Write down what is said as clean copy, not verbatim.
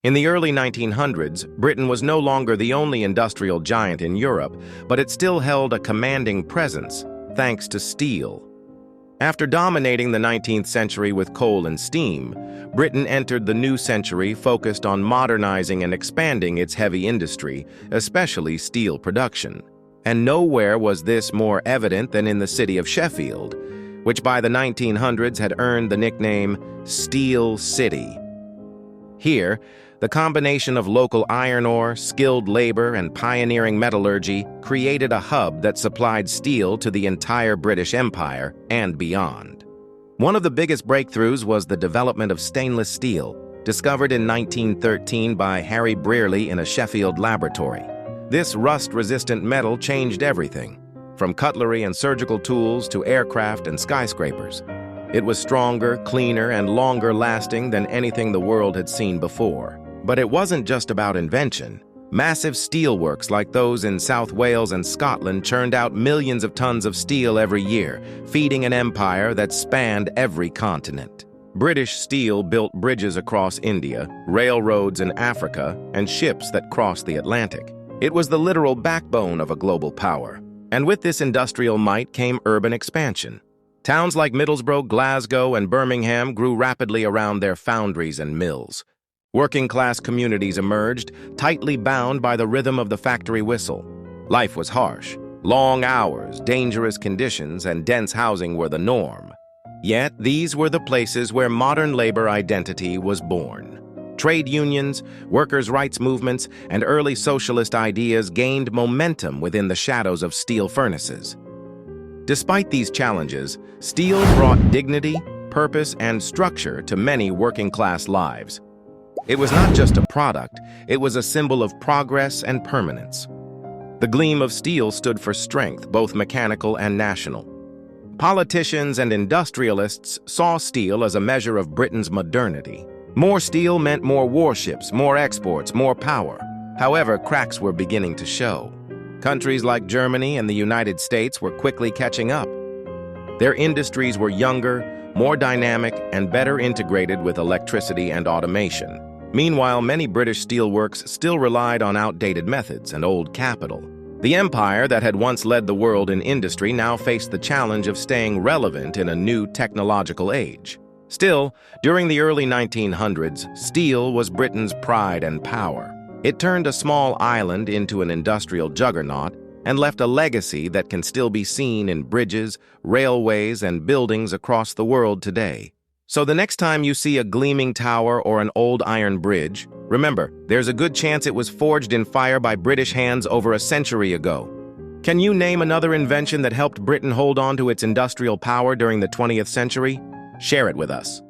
In the early 1900s, Britain was no longer the only industrial giant in Europe, but it still held a commanding presence, thanks to steel. After dominating the 19th century with coal and steam, Britain entered the new century focused on modernizing and expanding its heavy industry, especially steel production. And nowhere was this more evident than in the city of Sheffield, which by the 1900s had earned the nickname Steel City. Here, the combination of local iron ore, skilled labor, and pioneering metallurgy created a hub that supplied steel to the entire British Empire and beyond. One of the biggest breakthroughs was the development of stainless steel, discovered in 1913 by Harry Brearley in a Sheffield laboratory. This rust-resistant metal changed everything, from cutlery and surgical tools to aircraft and skyscrapers. It was stronger, cleaner, and longer-lasting than anything the world had seen before. But it wasn't just about invention. Massive steelworks like those in South Wales and Scotland churned out millions of tons of steel every year, feeding an empire that spanned every continent. British steel built bridges across India, railroads in Africa, and ships that crossed the Atlantic. It was the literal backbone of a global power. And with this industrial might came urban expansion. Towns like Middlesbrough, Glasgow, and Birmingham grew rapidly around their foundries and mills. Working-class communities emerged, tightly bound by the rhythm of the factory whistle. Life was harsh. Long hours, dangerous conditions, and dense housing were the norm. Yet, these were the places where modern labor identity was born. Trade unions, workers' rights movements, and early socialist ideas gained momentum within the shadows of steel furnaces. Despite these challenges, steel brought dignity, purpose, and structure to many working-class lives. It was not just a product, it was a symbol of progress and permanence. The gleam of steel stood for strength, both mechanical and national. Politicians and industrialists saw steel as a measure of Britain's modernity. More steel meant more warships, more exports, more power. However, cracks were beginning to show. Countries like Germany and the United States were quickly catching up. Their industries were younger, more dynamic, and better integrated with electricity and automation. Meanwhile, many British steelworks still relied on outdated methods and old capital. The empire that had once led the world in industry now faced the challenge of staying relevant in a new technological age. Still, during the early 1900s, steel was Britain's pride and power. It turned a small island into an industrial juggernaut and left a legacy that can still be seen in bridges, railways, and buildings across the world today. So the next time you see a gleaming tower or an old iron bridge, remember, there's a good chance it was forged in fire by British hands over a century ago. Can you name another invention that helped Britain hold on to its industrial power during the 20th century? Share it with us.